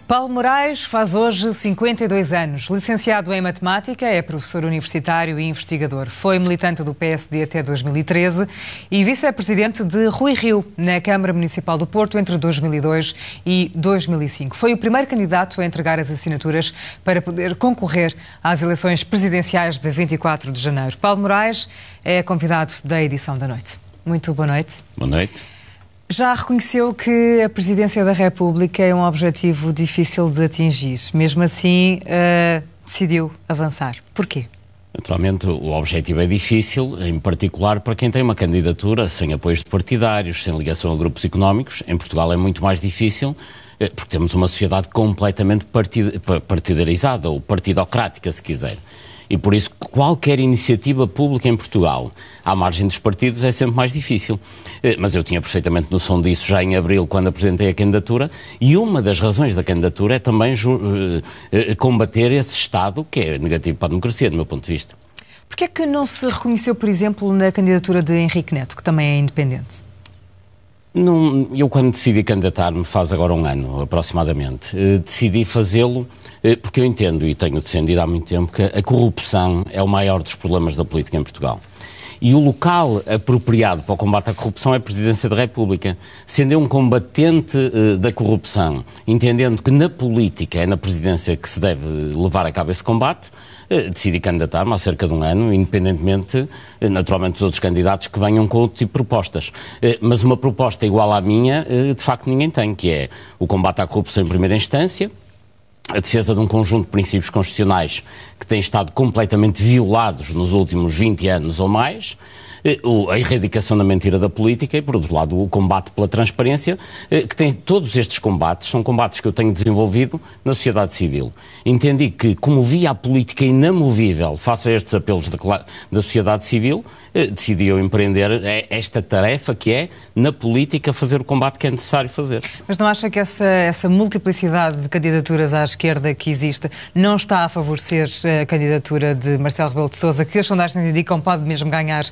Paulo Moraes faz hoje 52 anos. Licenciado em Matemática, é professor universitário e investigador. Foi militante do PSD até 2013 e vice-presidente de Rui Rio, na Câmara Municipal do Porto, entre 2002 e 2005. Foi o primeiro candidato a entregar as assinaturas para poder concorrer às eleições presidenciais de 24 de janeiro. Paulo Moraes é convidado da edição da noite. Muito boa noite. Boa noite. Já reconheceu que a Presidência da República é um objetivo difícil de atingir. Mesmo assim, decidiu avançar. Porquê? Naturalmente, o objetivo é difícil, em particular para quem tem uma candidatura sem apoios de partidários, sem ligação a grupos económicos. Em Portugal é muito mais difícil, porque temos uma sociedade completamente partidarizada, ou partidocrática, se quiser. E por isso, qualquer iniciativa pública em Portugal, à margem dos partidos, é sempre mais difícil. Mas eu tinha perfeitamente noção disso já em abril, quando apresentei a candidatura, e uma das razões da candidatura é também combater esse Estado que é negativo para a democracia, do meu ponto de vista. Porquê é que não se reconheceu, por exemplo, na candidatura de Henrique Neto, que também é independente? Eu, quando decidi candidatar-me, faz agora um ano, aproximadamente, decidi fazê-lo porque eu entendo, e tenho defendido há muito tempo, que a corrupção é o maior dos problemas da política em Portugal. E o local apropriado para o combate à corrupção é a Presidência da República. Sendo eu um combatente da corrupção, entendendo que na política é na Presidência que se deve levar a cabo esse combate, decidi candidatar-me há cerca de um ano, independentemente, naturalmente, dos outros candidatos que venham com outro tipo de propostas. Mas uma proposta igual à minha, de facto, ninguém tem, que é o combate à corrupção em primeira instância, a defesa de um conjunto de princípios constitucionais que têm estado completamente violados nos últimos 20 anos ou mais, a erradicação da mentira da política e, por outro lado, o combate pela transparência, que tem todos estes combates, são combates que eu tenho desenvolvido na sociedade civil. Entendi que, como via a política inamovível face a estes apelos da sociedade civil, decidi eu empreender esta tarefa que é, na política, fazer o combate que é necessário fazer. Mas não acha que essa multiplicidade de candidaturas à esquerda que existe não está a favorecer a candidatura de Marcelo Rebelo de Sousa, que as sondagens indicam pode mesmo ganhar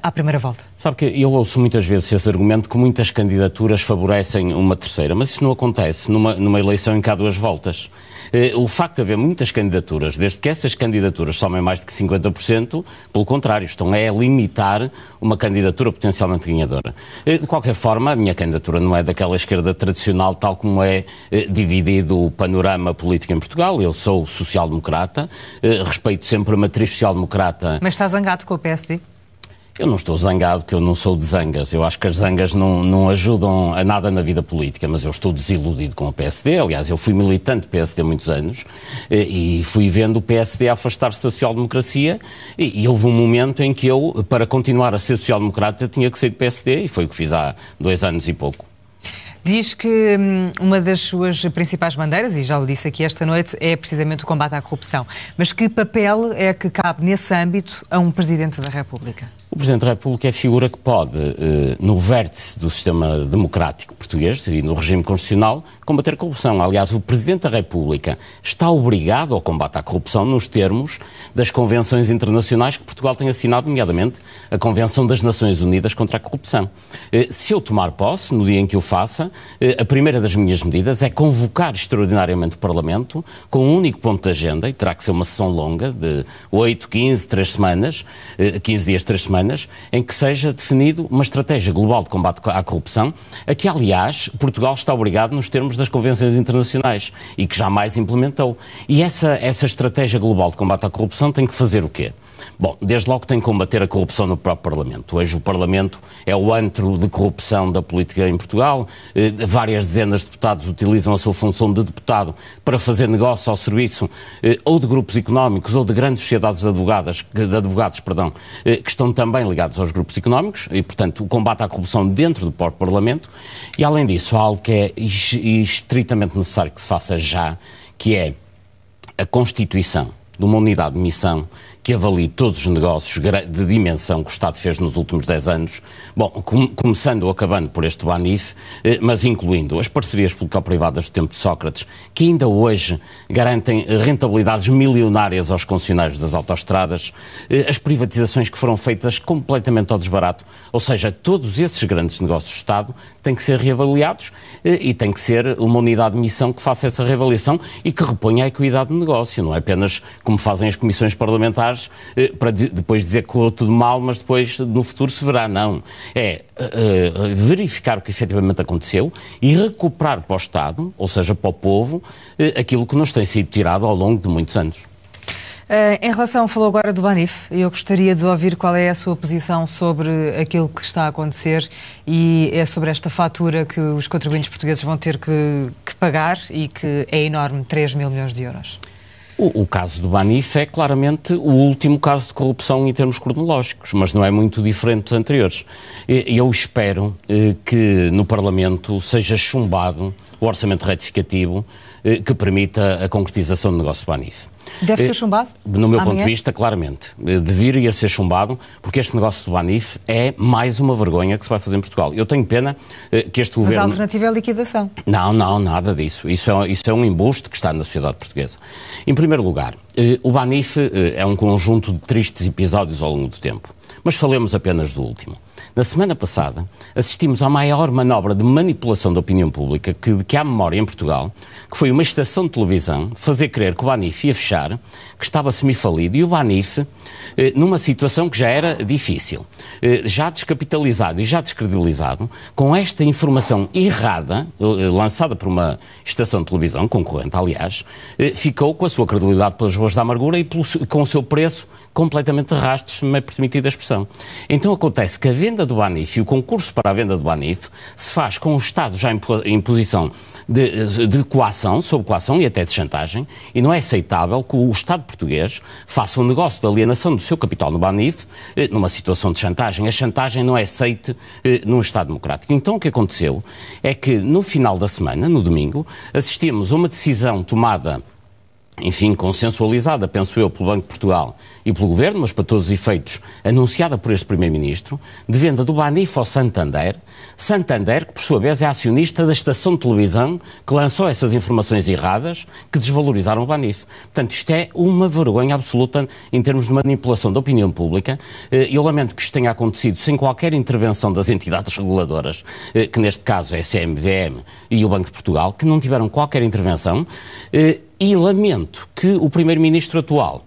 à primeira volta? Sabe que eu ouço muitas vezes esse argumento que muitas candidaturas favorecem uma terceira, mas isso não acontece numa eleição em que há duas voltas. O facto de haver muitas candidaturas, desde que essas candidaturas somem mais de 50%, pelo contrário, estão a limitar uma candidatura potencialmente ganhadora. De qualquer forma, a minha candidatura não é daquela esquerda tradicional, tal como é dividido o panorama político em Portugal. Eu sou social-democrata, respeito sempre a matriz social-democrata. Mas está zangado com o PSD? Eu não estou zangado, que eu não sou de zangas. Eu acho que as zangas não ajudam a nada na vida política, mas eu estou desiludido com o PSD. Aliás, eu fui militante do PSD há muitos anos e fui vendo o PSD afastar-se da social-democracia e houve um momento em que eu, para continuar a ser social-democrata, tinha que sair do PSD e foi o que fiz há 2 anos e pouco. Diz que uma das suas principais bandeiras, e já o disse aqui esta noite, é precisamente o combate à corrupção. Mas que papel é que cabe nesse âmbito a um Presidente da República? O Presidente da República é a figura que pode, no vértice do sistema democrático português e no regime constitucional, combater a corrupção. Aliás, o Presidente da República está obrigado ao combate à corrupção nos termos das convenções internacionais que Portugal tem assinado, nomeadamente a Convenção das Nações Unidas contra a Corrupção. Se eu tomar posse, no dia em que o faça, a primeira das minhas medidas é convocar extraordinariamente o Parlamento com um único ponto de agenda, e terá que ser uma sessão longa de 8, 15, 3 semanas, 15 dias, 3 semanas, em que seja definido uma estratégia global de combate à corrupção, a que, aliás, Portugal está obrigado nos termos das convenções internacionais e que jamais implementou. E essa estratégia global de combate à corrupção tem que fazer o quê? Bom, desde logo tem que combater a corrupção no próprio Parlamento. Hoje o Parlamento é o antro de corrupção da política em Portugal. Várias dezenas de deputados utilizam a sua função de deputado para fazer negócio ao serviço ou de grupos económicos ou de grandes sociedades de advogados, que estão também ligados aos grupos económicos e, portanto, o combate à corrupção dentro do próprio Parlamento. E, além disso, há algo que é estritamente necessário que se faça já, que é a constituição de uma unidade de missão que avalie todos os negócios de dimensão que o Estado fez nos últimos 10 anos, bom, começando ou acabando por este Banif, mas incluindo as parcerias público-privadas do tempo de Sócrates, que ainda hoje garantem rentabilidades milionárias aos concessionários das autoestradas, as privatizações que foram feitas completamente ao desbarato, ou seja, todos esses grandes negócios do Estado têm que ser reavaliados e tem que ser uma unidade de missão que faça essa reavaliação e que reponha a equidade do negócio, não é apenas como fazem as comissões parlamentares para depois dizer que correu tudo mal, mas depois no futuro se verá, não. É verificar o que efetivamente aconteceu e recuperar para o Estado, ou seja, para o povo, aquilo que nos tem sido tirado ao longo de muitos anos. Em relação, falou agora do Banif, eu gostaria de ouvir qual é a sua posição sobre aquilo que está a acontecer e é sobre esta fatura que os contribuintes portugueses vão ter que pagar e que é enorme, 3 mil milhões de euros. O caso do Banif é claramente o último caso de corrupção em termos cronológicos, mas não é muito diferente dos anteriores. Eu espero que no Parlamento seja chumbado o orçamento retificativo que permita a concretização do negócio Banif. Deve ser chumbado? No meu ponto de vista, claramente. Deveria ser chumbado, porque este negócio do Banif é mais uma vergonha que se vai fazer em Portugal. Eu tenho pena que este governo... Mas a alternativa é a liquidação. Não, nada disso. Isso é um embuste que está na sociedade portuguesa. Em primeiro lugar, o Banif é um conjunto de tristes episódios ao longo do tempo. Mas falemos apenas do último. Na semana passada, assistimos à maior manobra de manipulação da opinião pública que há memória em Portugal, que foi uma estação de televisão fazer crer que o Banif ia fechar, que estava semifalido, e o Banif, numa situação que já era difícil, já descapitalizado e já descredibilizado, com esta informação errada, lançada por uma estação de televisão, concorrente, aliás, ficou com a sua credibilidade pelas ruas da amargura e com o seu preço completamente de rastros, se me é permitida a expressão. Então acontece que a venda do Banif e o concurso para a venda do Banif se faz com o Estado já em posição de coação, sob coação e até de chantagem, e não é aceitável que o Estado português faça um negócio de alienação do seu capital no Banif numa situação de chantagem. A chantagem não é aceite num Estado democrático. Então o que aconteceu é que no final da semana, no domingo, assistimos a uma decisão tomada, enfim, consensualizada, penso eu, pelo Banco de Portugal e pelo Governo, mas para todos os efeitos, anunciada por este Primeiro-Ministro, de venda do Banif ao Santander, que por sua vez é acionista da estação de televisão que lançou essas informações erradas que desvalorizaram o Banif. Portanto, isto é uma vergonha absoluta em termos de manipulação da opinião pública. Eu lamento que isto tenha acontecido sem qualquer intervenção das entidades reguladoras, que neste caso é a CMVM e o Banco de Portugal, que não tiveram qualquer intervenção. E lamento que o Primeiro-Ministro atual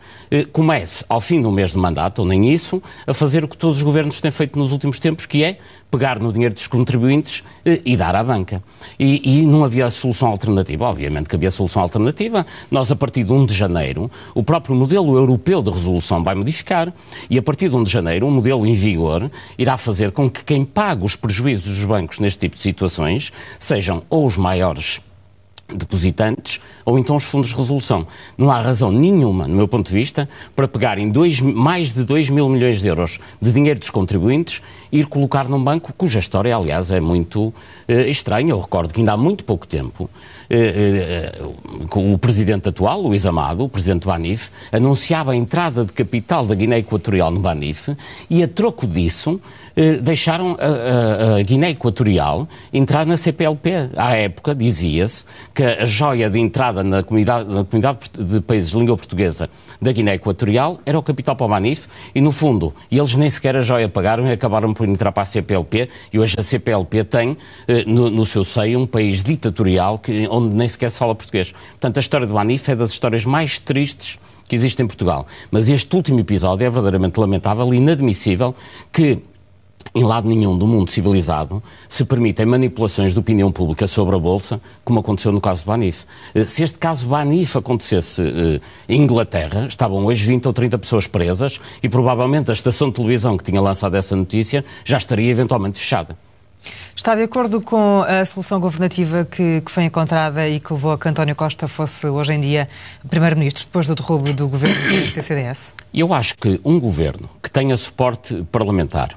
comece, ao fim do mês de mandato, ou nem isso, a fazer o que todos os governos têm feito nos últimos tempos, que é pegar no dinheiro dos contribuintes e dar à banca. E não havia solução alternativa. Obviamente que havia solução alternativa. Nós, a partir de 1 de janeiro, o próprio modelo europeu de resolução vai modificar e, a partir de 1 de janeiro, um modelo em vigor irá fazer com que quem paga os prejuízos dos bancos neste tipo de situações sejam ou os maiores depositantes ou então os fundos de resolução. Não há razão nenhuma, no meu ponto de vista, para pegarem mais de 2 mil milhões de euros de dinheiro dos contribuintes e ir colocar num banco cuja história, aliás, é muito estranha. Eu recordo que ainda há muito pouco tempo o presidente atual, Luís Amado, o presidente do Banif, anunciava a entrada de capital da Guiné Equatorial no Banif e, a troco disso, deixaram a Guiné Equatorial entrar na CPLP. À época, dizia-se que a joia de entrada na comunidade de países de língua portuguesa da Guiné Equatorial era o capital para o Banif e, no fundo, eles nem sequer a joia pagaram e acabaram por entrar para a CPLP, e hoje a CPLP tem no seu seio um país ditatorial onde nem sequer se fala português. Portanto, a história do Banif é das histórias mais tristes que existe em Portugal. Mas este último episódio é verdadeiramente lamentável e inadmissível que em lado nenhum do mundo civilizado se permitem manipulações de opinião pública sobre a Bolsa, como aconteceu no caso do Banif. Se este caso Banif acontecesse em Inglaterra, estavam hoje 20 ou 30 pessoas presas e provavelmente a estação de televisão que tinha lançado essa notícia já estaria eventualmente fechada. Está de acordo com a solução governativa que foi encontrada e que levou a que António Costa fosse hoje em dia Primeiro-Ministro depois do derrubo do governo do CCDS? Eu acho que um governo que tenha suporte parlamentar,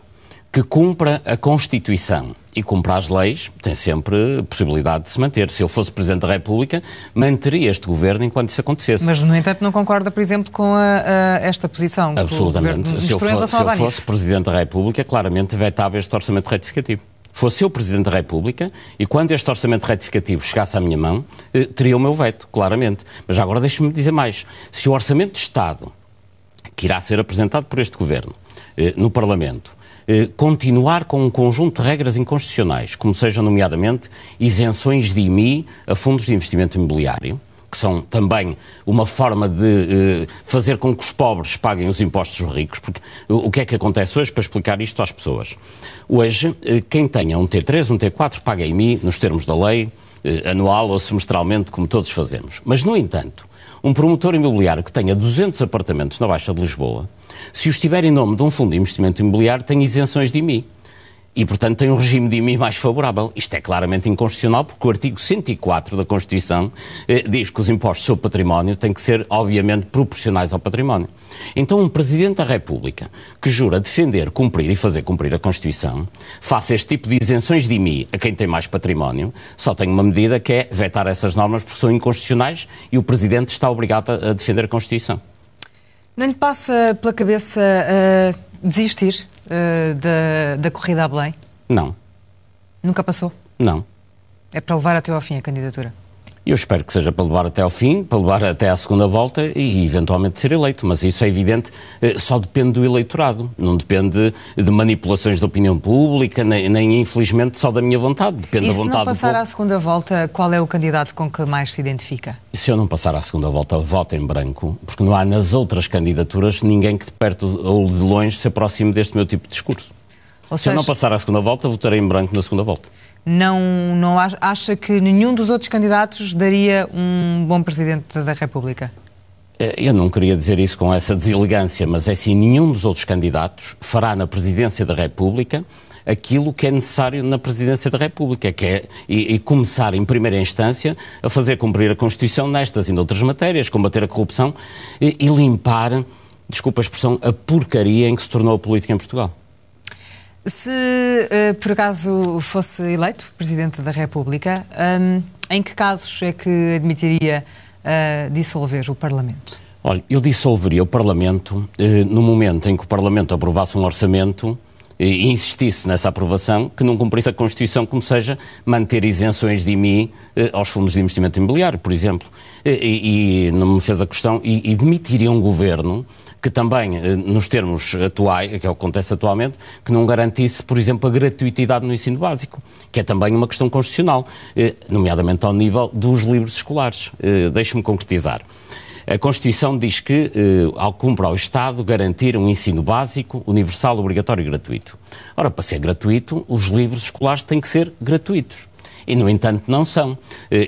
que cumpra a Constituição e cumpra as leis, tem sempre a possibilidade de se manter. Se eu fosse Presidente da República, manteria este governo enquanto isso acontecesse. Mas, no entanto, não concorda, por exemplo, com esta posição? Absolutamente. Se eu fosse Presidente da República, claramente vetava este orçamento retificativo. Fosse eu Presidente da República e quando este orçamento retificativo chegasse à minha mão, teria o meu veto, claramente. Mas agora deixe-me dizer mais. Se o orçamento de Estado, que irá ser apresentado por este governo no Parlamento, continuar com um conjunto de regras inconstitucionais, como sejam nomeadamente isenções de IMI a fundos de investimento imobiliário, que são também uma forma de fazer com que os pobres paguem os impostos dos ricos, porque o que é que acontece hoje, para explicar isto às pessoas? Hoje, quem tenha um T3, um T4, paga IMI nos termos da lei, anual ou semestralmente, como todos fazemos. Mas, no entanto, um promotor imobiliário que tenha 200 apartamentos na Baixa de Lisboa, se os tiver em nome de um fundo de investimento imobiliário, tem isenções de IMI. E, portanto, tem um regime de IMI mais favorável. Isto é claramente inconstitucional, porque o artigo 104 da Constituição diz que os impostos sobre património têm que ser, obviamente, proporcionais ao património. Então, um Presidente da República que jura defender, cumprir e fazer cumprir a Constituição, faça este tipo de isenções de IMI a quem tem mais património, só tem uma medida que é vetar essas normas porque são inconstitucionais e o Presidente está obrigado a defender a Constituição. Não lhe passa pela cabeça desistir da corrida a Belém? Não. Nunca passou? Não. É para levar até ao fim a candidatura? Eu espero que seja para levar até ao fim, para levar até à segunda volta e eventualmente ser eleito, mas isso é evidente, só depende do eleitorado, não depende de manipulações da opinião pública, nem infelizmente só da minha vontade, depende da vontade do povo. E se não passar à segunda volta, qual é o candidato com que mais se identifica? Se eu não passar à segunda volta, voto em branco, porque não há nas outras candidaturas ninguém que de perto ou de longe se aproxime deste meu tipo de discurso. Se eu não passar à segunda volta, votarei em branco na segunda volta. Não acha que nenhum dos outros candidatos daria um bom Presidente da República? Eu não queria dizer isso com essa deselegância, mas é assim, nenhum dos outros candidatos fará na Presidência da República aquilo que é necessário na Presidência da República, que é e começar em primeira instância a fazer cumprir a Constituição nestas e noutras matérias, combater a corrupção e limpar, desculpa a expressão, a porcaria em que se tornou a política em Portugal. Se por acaso fosse eleito Presidente da República, em que casos é que admitiria dissolver o Parlamento? Olha, eu dissolveria o Parlamento no momento em que o Parlamento aprovasse um orçamento e insistisse nessa aprovação, que não cumprisse a Constituição, como seja manter isenções de IMI aos fundos de investimento imobiliário, por exemplo. E não me fez a questão, e demitiria um governo que também, nos termos atuais, que é o que acontece atualmente, que não garantisse, por exemplo, a gratuitidade no ensino básico, que é também uma questão constitucional, nomeadamente ao nível dos livros escolares. Deixe-me concretizar. A Constituição diz que cumpre ao Estado garantir um ensino básico, universal, obrigatório e gratuito. Ora, para ser gratuito, os livros escolares têm que ser gratuitos. E, no entanto, não são.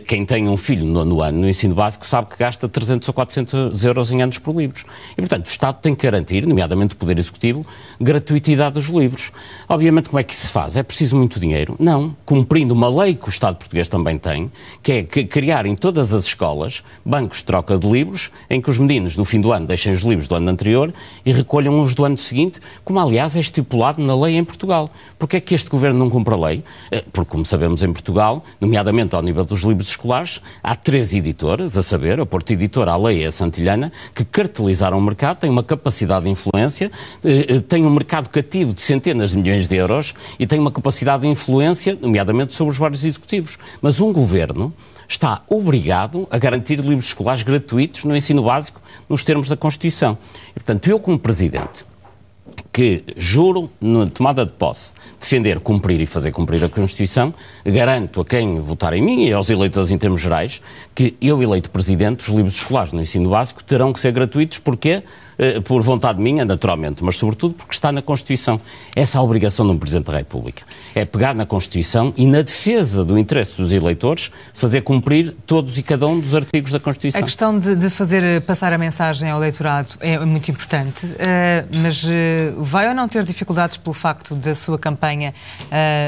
Quem tem um filho no nono ano no ensino básico sabe que gasta 300 ou 400 euros em anos por livros. E, portanto, o Estado tem que garantir, nomeadamente o Poder Executivo, gratuitidade dos livros. Obviamente, como é que isso se faz? É preciso muito dinheiro? Não. Cumprindo uma lei que o Estado português também tem, que é criar em todas as escolas bancos de troca de livros, em que os meninos, no fim do ano, deixem os livros do ano anterior e recolham os do ano seguinte, como, aliás, é estipulado na lei em Portugal. Porquê é que este Governo não cumpre a lei? Porque, como sabemos, em Portugal, nomeadamente ao nível dos livros escolares, há 3 editoras, a saber, a Porto Editora, a Leia e a Santilhana, que cartelizaram o mercado, têm uma capacidade de influência, têm um mercado cativo de centenas de milhões de euros e têm uma capacidade de influência, nomeadamente sobre os vários executivos. Mas um governo está obrigado a garantir livros escolares gratuitos no ensino básico, nos termos da Constituição. E, portanto, eu como Presidente, que juro, na tomada de posse, defender, cumprir e fazer cumprir a Constituição, garanto a quem votar em mim e aos eleitores em termos gerais que eu, eleito Presidente, os livros escolares no ensino básico terão que ser gratuitos. Porquê? Por vontade minha, naturalmente, mas sobretudo porque está na Constituição. Essa é a obrigação de um Presidente da República. É pegar na Constituição e, na defesa do interesse dos eleitores, fazer cumprir todos e cada um dos artigos da Constituição. A questão de fazer passar a mensagem ao eleitorado é muito importante, mas vai ou não ter dificuldades pelo facto da sua campanha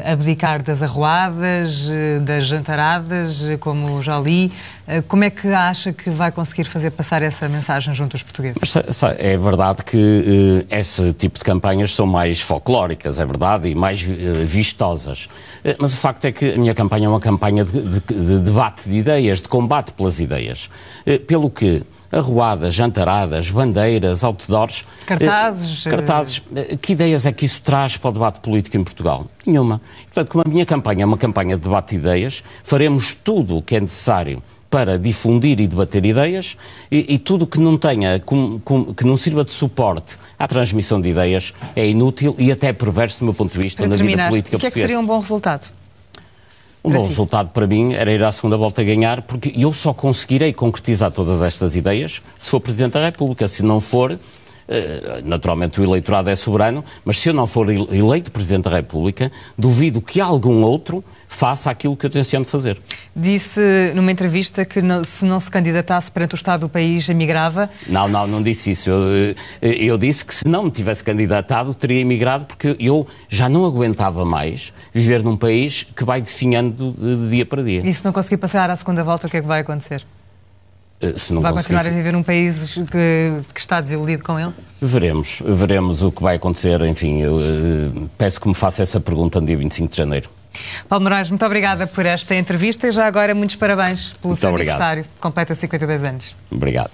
abdicar das arruadas, das jantaradas, como já li? Como é que acha que vai conseguir fazer passar essa mensagem junto aos portugueses? É verdade que esse tipo de campanhas são mais folclóricas, é verdade, e mais vistosas. Mas o facto é que a minha campanha é uma campanha de debate de ideias, de combate pelas ideias. Pelo que arruadas, jantaradas, bandeiras, outdoors... Cartazes. Que ideias é que isso traz para o debate político em Portugal? Nenhuma. Portanto, como a minha campanha é uma campanha de debate de ideias, faremos tudo o que é necessário para difundir e debater ideias e tudo que não tenha, que não sirva de suporte à transmissão de ideias é inútil e até perverso do meu ponto de vista na vida política portuguesa. O que é que seria um bom resultado? Um bom resultado para mim era ir à segunda volta a ganhar, porque eu só conseguirei concretizar todas estas ideias se for Presidente da República. Se não for, naturalmente o eleitorado é soberano, mas se eu não for eleito Presidente da República, duvido que algum outro faça aquilo que eu tenciono fazer. Disse numa entrevista que se não se candidatasse perante o Estado do país, emigrava. Não disse isso. Eu disse que se não me tivesse candidatado, teria emigrado, porque eu já não aguentava mais viver num país que vai definhando de dia para dia. E se não conseguir passar à segunda volta, o que é que vai acontecer? Vai continuar a viver num país que está desiludido com ele? Veremos o que vai acontecer. Enfim, eu peço que me faça essa pergunta no dia 25 de janeiro. Paulo Moraes, muito obrigada por esta entrevista e já agora muitos parabéns pelo seu aniversário. Completa 52 anos. Obrigado.